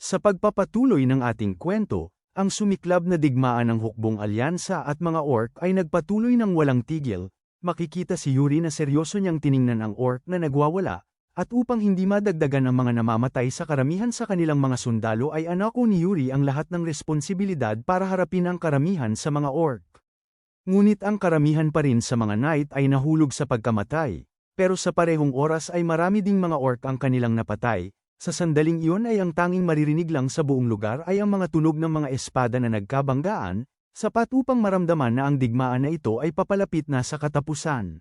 Sa pagpapatuloy ng ating kwento, ang sumiklab na digmaan ng hukbong alyansa at mga orc ay nagpatuloy ng walang tigil. Makikita si Yuri na seryoso niyang tiningnan ang orc na nagwawala, at upang hindi madagdagan ang mga namamatay sa karamihan sa kanilang mga sundalo ay anako ni Yuri ang lahat ng responsibilidad para harapin ang karamihan sa mga orc. Ngunit ang karamihan pa rin sa mga knight ay nahulog sa pagkamatay, pero sa parehong oras ay marami ding mga orc ang kanilang napatay. Sa sandaling iyon ay ang tanging maririnig lang sa buong lugar ay ang mga tunog ng mga espada na nagkabanggaan, sapat upang maramdaman na ang digmaan na ito ay papalapit na sa katapusan.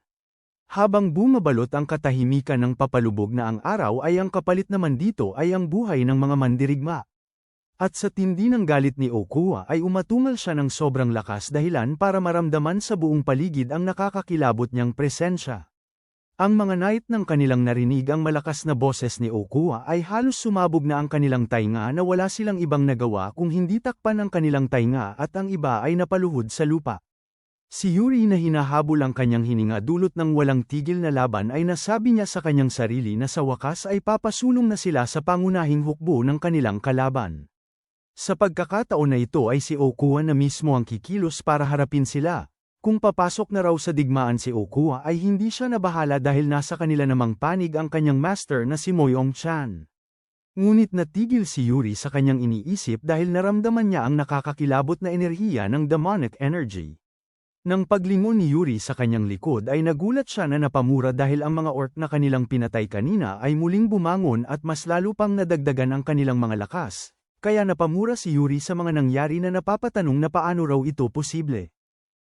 Habang bumabalot ang katahimikan ng papalubog na ang araw ay ang kapalit naman dito ay ang buhay ng mga mandirigma. At sa tindi ng galit ni Okua ay umatungal siya ng sobrang lakas dahilan para maramdaman sa buong paligid ang nakakakilabot niyang presensya. Ang mga knight ng kanilang narinig ang malakas na boses ni Okua ay halos sumabog na ang kanilang tainga na wala silang ibang nagawa kung hindi takpan ang kanilang tainga at ang iba ay napaluhod sa lupa. Si Yuri na hinahabol ang kanyang hininga dulot ng walang tigil na laban ay nasabi niya sa kanyang sarili na sa wakas ay papasulong na sila sa pangunahing hukbo ng kanilang kalaban. Sa pagkakataon na ito ay si Okua na mismo ang kikilos para harapin sila. Kung papasok na raw sa digmaan si Okua ay hindi siya nabahala dahil nasa kanila namang panig ang kanyang master na si Moyong Chan. Ngunit natigil si Yuri sa kanyang iniisip dahil naramdaman niya ang nakakakilabot na enerhiya ng demonic energy. Nang paglingon ni Yuri sa kanyang likod ay nagulat siya na napamura dahil ang mga orc na kanilang pinatay kanina ay muling bumangon at mas lalo pang nadagdagan ang kanilang mga lakas, kaya napamura si Yuri sa mga nangyari na napapatanong na paano raw ito posible.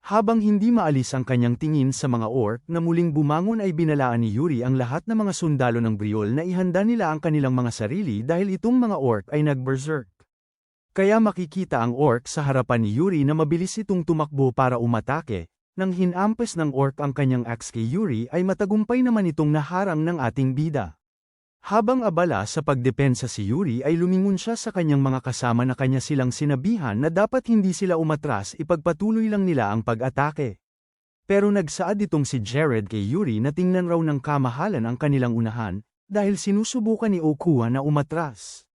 Habang hindi maalis ang kanyang tingin sa mga orc na muling bumangon ay binalaan ni Yuri ang lahat ng mga sundalo ng Briol na ihanda nila ang kanilang mga sarili dahil itong mga orc ay nag-berserk. Kaya makikita ang orc sa harapan ni Yuri na mabilis itong tumakbo para umatake. Nang hinampes ng orc ang kanyang axe kay Yuri ay matagumpay naman itong naharang ng ating bida. Habang abala sa pagdepensa si Yuri ay lumingon siya sa kanyang mga kasama na kanya silang sinabihan na dapat hindi sila umatras, ipagpatuloy lang nila ang pag-atake. Pero nagsaad itong si Jared kay Yuri na tingnan raw ng kamahalan ang kanilang unahan, dahil sinusubukan ni Okua na umatras.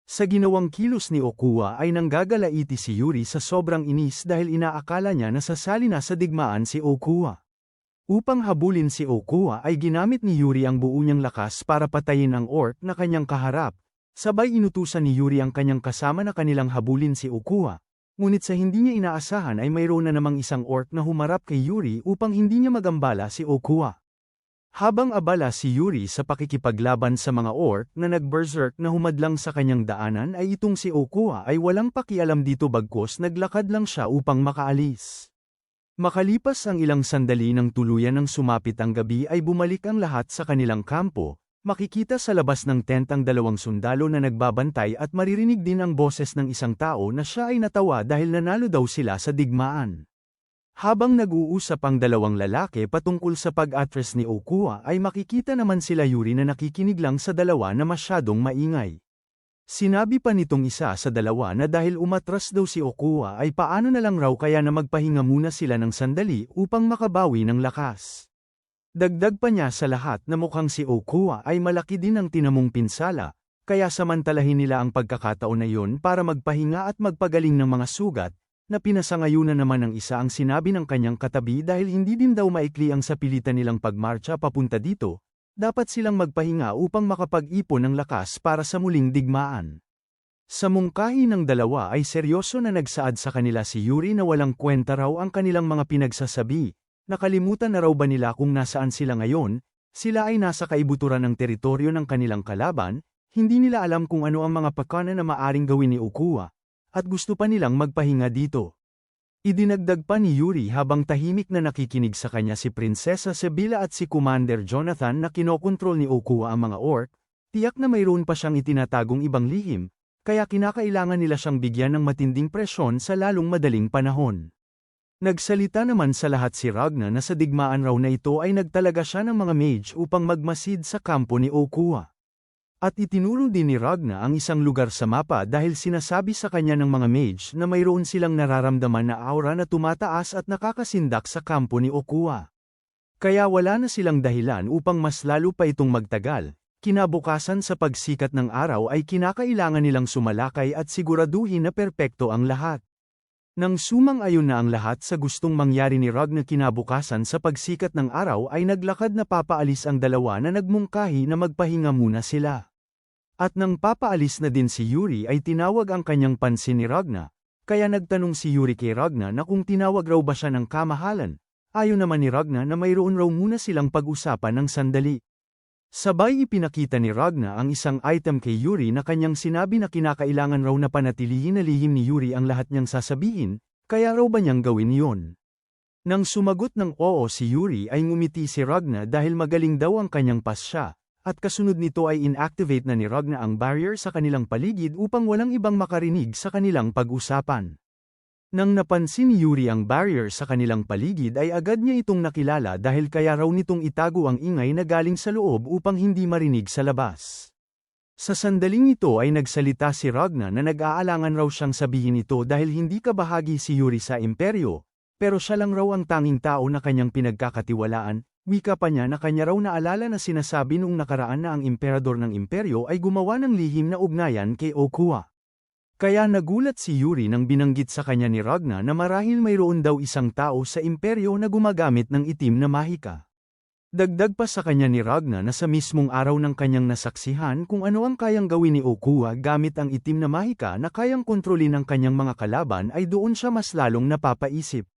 Sa ginawang kilos ni Okua ay nanggagalaiti si Yuri sa sobrang inis dahil inaakala niya na sasali na sa digmaan si Okua. Upang habulin si Okua ay ginamit ni Yuri ang buo niyang lakas para patayin ang orc na kanyang kaharap. Sabay inutusan ni Yuri ang kanyang kasama na kanilang habulin si Okua. Ngunit sa hindi niya inaasahan ay mayroon na namang isang orc na humarap kay Yuri upang hindi niya magambala si Okua. Habang abala si Yuri sa pakikipaglaban sa mga orc na nag-berserk na humadlang sa kanyang daanan ay itong si Okua ay walang pakialam dito bagkus naglakad lang siya upang makaalis. Makalipas ang ilang sandali ng tuluyan ng sumapit ang gabi ay bumalik ang lahat sa kanilang kampo, makikita sa labas ng tent ang dalawang sundalo na nagbabantay at maririnig din ang boses ng isang tao na siya ay natawa dahil nanalo daw sila sa digmaan. Habang nag-uusap ang dalawang lalaki patungkol sa pag-atres ni Okua ay makikita naman sila Yuri na nakikinig lang sa dalawa na masyadong maingay. Sinabi pa nitong isa sa dalawa na dahil umatras daw si Okua ay paano na lang raw kaya na magpahinga muna sila ng sandali upang makabawi ng lakas. Dagdag pa niya sa lahat na mukhang si Okua ay malaki din ang tinamong pinsala, kaya samantalahin nila ang pagkakataon na iyon para magpahinga at magpagaling ng mga sugat, na pinasangayunan naman ng isa ang sinabi ng kanyang katabi dahil hindi din daw maikli ang sapilitan nilang pagmarcha papunta dito. Dapat silang magpahinga upang makapag-ipon ng lakas para sa muling digmaan. Sa mungkahi ng dalawa ay seryoso na nagsaad sa kanila si Yuri na walang kwenta raw ang kanilang mga pinagsasabi. Nakalimutan na raw ba nila kung nasaan sila ngayon? Sila ay nasa kaibuturan ng teritoryo ng kanilang kalaban, hindi nila alam kung ano ang mga pakana na maaring gawin ni Okua, at gusto pa nilang magpahinga dito. Idinagdag pa ni Yuri habang tahimik na nakikinig sa kanya si Prinsesa Sebila at si Commander Jonathan na kinokontrol ni Okua ang mga orc, tiyak na mayroon pa siyang itinatagong ibang lihim, kaya kinakailangan nila siyang bigyan ng matinding presyon sa lalong madaling panahon. Nagsalita naman sa lahat si Ragna na sa digmaan raw na ito ay nagtalaga siya ng mga mage upang magmasid sa kampo ni Okua. At itinuro din ni Ragna ang isang lugar sa mapa dahil sinasabi sa kanya ng mga mage na mayroon silang nararamdaman na aura na tumataas at nakakasindak sa kampo ni Okua. Kaya wala na silang dahilan upang mas lalo pa itong magtagal, Kinabukasan sa pagsikat ng araw ay kinakailangan nilang sumalakay at siguraduhin na perpekto ang lahat. Nang sumang-ayon na ang lahat sa gustong mangyari ni Ragna kinabukasan sa pagsikat ng araw ay naglakad na papaalis ang dalawa na nagmungkahi na magpahinga muna sila. At nang papaalis na din si Yuri ay tinawag ang kanyang pansin ni Ragna, kaya nagtanong si Yuri kay Ragna na kung tinawag raw ba siya ng kamahalan. Ayon naman ni Ragna na mayroon raw muna silang pag-usapan ng sandali. Sabay ipinakita ni Ragna ang isang item kay Yuri na kanyang sinabi na kinakailangan raw na panatilihin na lihim ni Yuri ang lahat niyang sasabihin, kaya raw ba niyang gawin iyon? Nang sumagot ng oo si Yuri ay ngumiti si Ragna dahil magaling daw ang kanyang pasya, at kasunod nito ay inactivate na ni Ragna ang barrier sa kanilang paligid upang walang ibang makarinig sa kanilang pag-usapan. Nang napansin ni Yuri ang barrier sa kanilang paligid ay agad niya itong nakilala dahil kaya raw nitong itago ang ingay na galing sa loob upang hindi marinig sa labas. Sa sandaling ito ay nagsalita si Ragna na nag-aalangan raw siyang sabihin ito dahil hindi kabahagi si Yuri sa imperyo, pero siya lang raw ang tanging tao na kanyang pinagkakatiwalaan. Wika pa niya na kanya raw naalala na sinasabi noong nakaraan na ang emperador ng imperyo ay gumawa ng lihim na ugnayan kay Okuwa. Kaya nagulat si Yuri nang binanggit sa kanya ni Ragna na marahil mayroon daw isang tao sa imperyo na gumagamit ng itim na mahika. Dagdag pa sa kanya ni Ragna na sa mismong araw ng kanyang nasaksihan kung ano ang kayang gawin ni Okuwa gamit ang itim na mahika na kayang kontrolin ang kanyang mga kalaban ay doon siya mas lalong napapaisip.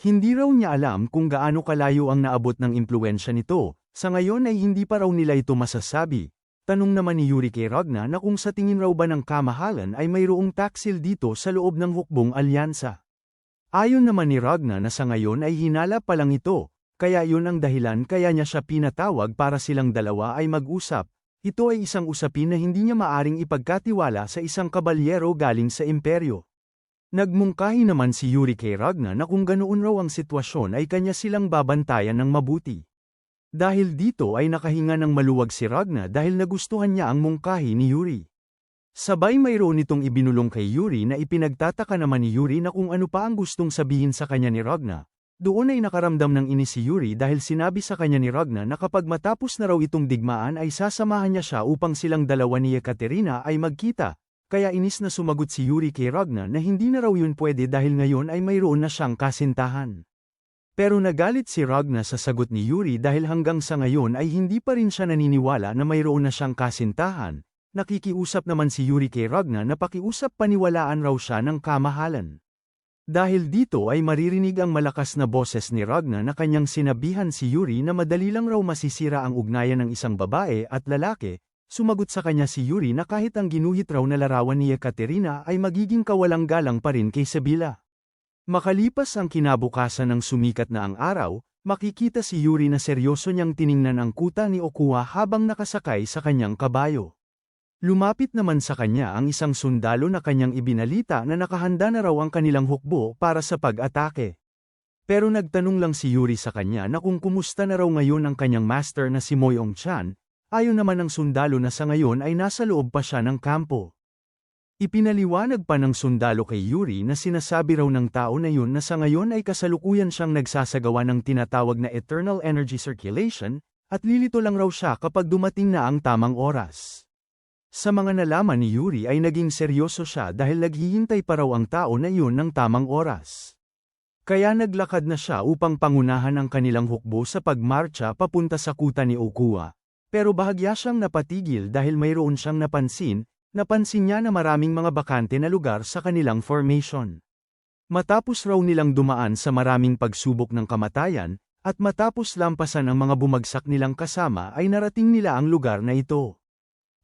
Hindi raw niya alam kung gaano kalayo ang naabot ng impluwensya nito, sa ngayon ay hindi pa raw nila ito masasabi. Tanong naman ni Yuri kay Ragna na kung sa tingin raw ba ng kamahalan ay mayroong taksil dito sa loob ng hukbong alyansa. Ayon naman ni Ragna na sa ngayon ay hinala pa lang ito, kaya yun ang dahilan kaya niya siya pinatawag para silang dalawa ay mag-usap. Ito ay isang usapin na hindi niya maaring ipagkatiwala sa isang kabalyero galing sa imperyo. Nagmungkahi naman si Yuri kay Ragna na kung ganoon raw ang sitwasyon ay kanya silang babantayan ng mabuti. Dahil dito ay nakahinga ng maluwag si Ragna dahil nagustuhan niya ang mungkahi ni Yuri. Sabay mayroon itong ibinulong kay Yuri na ipinagtataka naman ni Yuri na kung ano pa ang gustong sabihin sa kanya ni Ragna. Doon ay nakaramdam ng inis si Yuri dahil sinabi sa kanya ni Ragna na kapag matapos na raw itong digmaan ay sasamahan niya siya upang silang dalawa ni Ekaterina ay magkita. Kaya inis na sumagot si Yuri kay Ragna na hindi na raw yun pwede dahil ngayon ay mayroon na siyang kasintahan. Pero nagalit si Ragna sa sagot ni Yuri dahil hanggang sa ngayon ay hindi pa rin siya naniniwala na mayroon na siyang kasintahan. Nakikiusap naman si Yuri kay Ragna na pakiusap paniwalaan raw siya ng kamahalan. Dahil dito ay maririnig ang malakas na boses ni Ragna na kanyang sinabihan si Yuri na madali lang raw masisira ang ugnayan ng isang babae at lalaki. Sumagot sa kanya si Yuri na kahit ang ginuhit raw na larawan ni Ekaterina ay magiging kawalang-galang pa rin kay Sebila. Makalipas ang kinabukasan ng sumikat na ang araw, makikita si Yuri na seryoso niyang tiningnan ang kuta ni Okuwa habang nakasakay sa kanyang kabayo. Lumapit naman sa kanya ang isang sundalo na kanyang ibinalita na nakahanda na raw ang kanilang hukbo para sa pag-atake. Pero nagtanong lang si Yuri sa kanya na kung kumusta na raw ngayon ang kanyang master na si Moyong Chan, ayon naman ng sundalo na sa ngayon ay nasa loob pa siya ng kampo. Ipinaliwanag pa ng sundalo kay Yuri na sinasabi raw ng tao na yun na sa ngayon ay kasalukuyan siyang nagsasagawa ng tinatawag na eternal energy circulation, at lilito lang raw siya kapag dumating na ang tamang oras. Sa mga nalaman ni Yuri ay naging seryoso siya dahil naghihintay pa raw ang tao na yun ng tamang oras. Kaya naglakad na siya upang pangunahan ang kanilang hukbo sa pagmarcha papunta sa kuta ni Okuwa. Pero bahagya siyang napatigil dahil mayroon siyang napansin niya na maraming mga bakante na lugar sa kanilang formation. Matapos raw nilang dumaan sa maraming pagsubok ng kamatayan, at matapos lampasan ang mga bumagsak nilang kasama ay narating nila ang lugar na ito.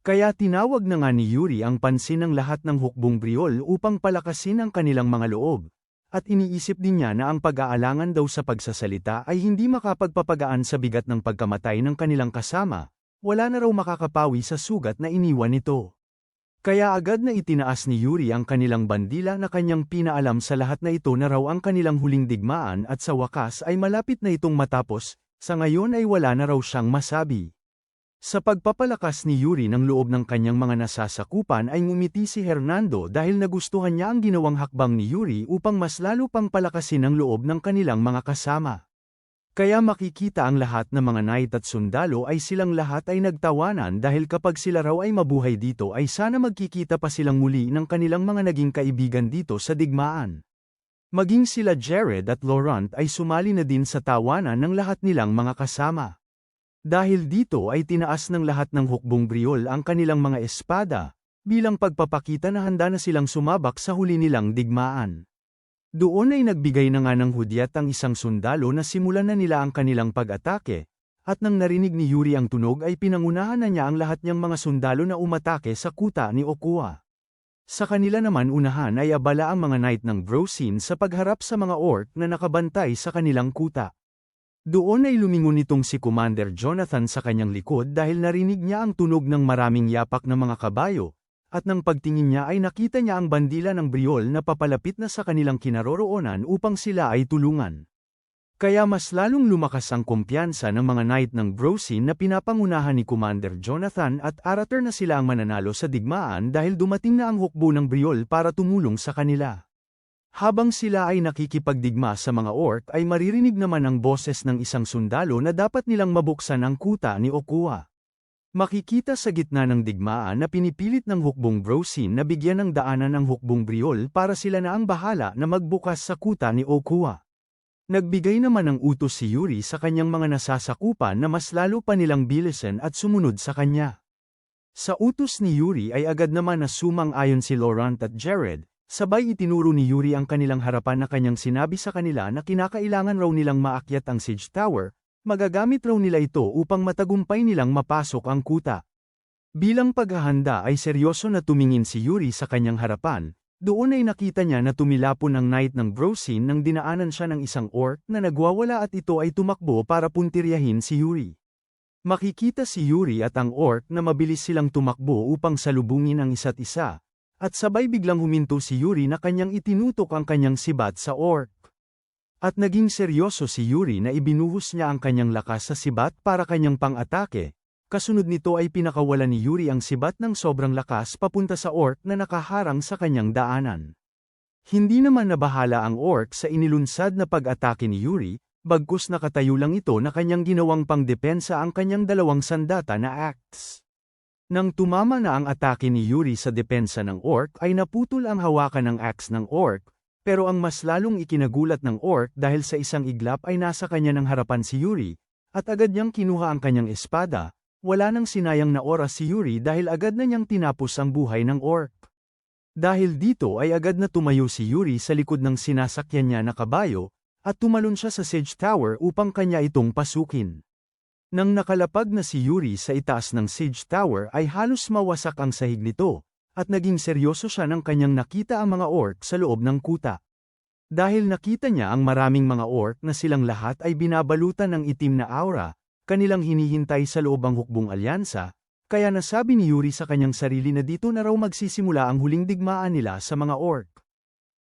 Kaya tinawag na nga ni Yuri ang pansin ng lahat ng hukbong Briol upang palakasin ang kanilang mga loob. At iniisip din niya na ang pag-aalangan daw sa pagsasalita ay hindi makapagpapagaan sa bigat ng pagkamatay ng kanilang kasama, wala na raw makakapawi sa sugat na iniwan nito. Kaya agad na itinaas ni Yuri ang kanilang bandila na kanyang pinaalam sa lahat na ito na raw ang kanilang huling digmaan at sa wakas ay malapit na itong matapos, sa ngayon ay wala na raw siyang masabi. Sa pagpapalakas ni Yuri ng loob ng kanyang mga nasasakupan ay ngumiti si Hernando dahil nagustuhan niya ang ginawang hakbang ni Yuri upang mas lalo pang palakasin ang loob ng kanilang mga kasama. Kaya makikita ang lahat ng mga knight at sundalo ay silang lahat ay nagtawanan dahil kapag sila raw ay mabuhay dito ay sana magkikita pa silang muli ng kanilang mga naging kaibigan dito sa digmaan. Maging sila Jared at Laurent ay sumali na din sa tawanan ng lahat nilang mga kasama. Dahil dito ay tinaas ng lahat ng hukbong Briol ang kanilang mga espada, bilang pagpapakita na handa na silang sumabak sa huli nilang digmaan. Doon ay nagbigay na nga ng hudyat ang isang sundalo na simulan na nila ang kanilang pag-atake, at nang narinig ni Yuri ang tunog ay pinangunahan na niya ang lahat niyang mga sundalo na umatake sa kuta ni Okua. Sa kanila naman unahan ay abala ang mga knight ng Brosin sa pagharap sa mga orc na nakabantay sa kanilang kuta. Doon ay lumingon itong si Commander Jonathan sa kanyang likod dahil narinig niya ang tunog ng maraming yapak na mga kabayo, at nang pagtingin niya ay nakita niya ang bandila ng Briol na papalapit na sa kanilang kinaroroonan upang sila ay tulungan. Kaya mas lalong lumakas ang kumpiyansa ng mga knight ng Brosin na pinapangunahan ni Commander Jonathan at Arater na sila ang mananalo sa digmaan dahil dumating na ang hukbo ng Briol para tumulong sa kanila. Habang sila ay nakikipagdigma sa mga orc ay maririnig naman ang boses ng isang sundalo na dapat nilang mabuksan ang kuta ni Okua. Makikita sa gitna ng digmaan na pinipilit ng hukbong Brosin na bigyan ng daanan ang hukbong Briol para sila na ang bahala na magbukas sa kuta ni Okua. Nagbigay naman ng utos si Yuri sa kanyang mga nasasakupan na mas lalo pa nilang bilisan at sumunod sa kanya. Sa utos ni Yuri ay agad naman na sumang-ayon si Laurent at Jared, sabay itinuro ni Yuri ang kanilang harapan na kanyang sinabi sa kanila na kinakailangan raw nilang maakyat ang siege tower, magagamit raw nila ito upang matagumpay nilang mapasok ang kuta. Bilang paghahanda ay seryoso na tumingin si Yuri sa kanyang harapan. Doon ay nakita niya na tumilapon ang knight ng Brosin nang dinaanan siya ng isang orc na nagwawala at ito ay tumakbo para puntiryahin si Yuri. Makikita si Yuri at ang orc na mabilis silang tumakbo upang salubungin ang isa't isa, at sabay biglang huminto si Yuri na kanyang itinutok ang kanyang sibat sa orc. At naging seryoso si Yuri na ibinuhos niya ang kanyang lakas sa sibat para kanyang pang-atake. Kasunod nito ay pinakawalan ni Yuri ang sibat ng sobrang lakas papunta sa orc na nakaharang sa kanyang daanan. Hindi naman nabahala ang orc sa inilunsad na pag-atake ni Yuri, bagkus nakatayo lang ito na kanyang ginawang pangdepensa ang kanyang dalawang sandata na axe. Nang tumama na ang atake ni Yuri sa depensa ng orc ay naputol ang hawakan ng axe ng orc, pero ang mas lalong ikinagulat ng orc dahil sa isang iglap ay nasa kanya ng harapan si Yuri, at agad niyang kinuha ang kanyang espada. Wala nang sinayang na oras si Yuri dahil agad na niyang tinapos ang buhay ng orc. Dahil dito ay agad na tumayo si Yuri sa likod ng sinasakyan niya na kabayo, at tumalon siya sa siege tower upang kanya itong pasukin. Nang nakalapag na si Yuri sa itaas ng siege tower ay halos mawasak ang sahig nito, at naging seryoso siya nang kanyang nakita ang mga orc sa loob ng kuta. Dahil nakita niya ang maraming mga orc na silang lahat ay binabalutan ng itim na aura, kanilang hinihintay sa loob ang hukbong alyansa, kaya nasabi ni Yuri sa kanyang sarili na dito na raw magsisimula ang huling digmaan nila sa mga orc.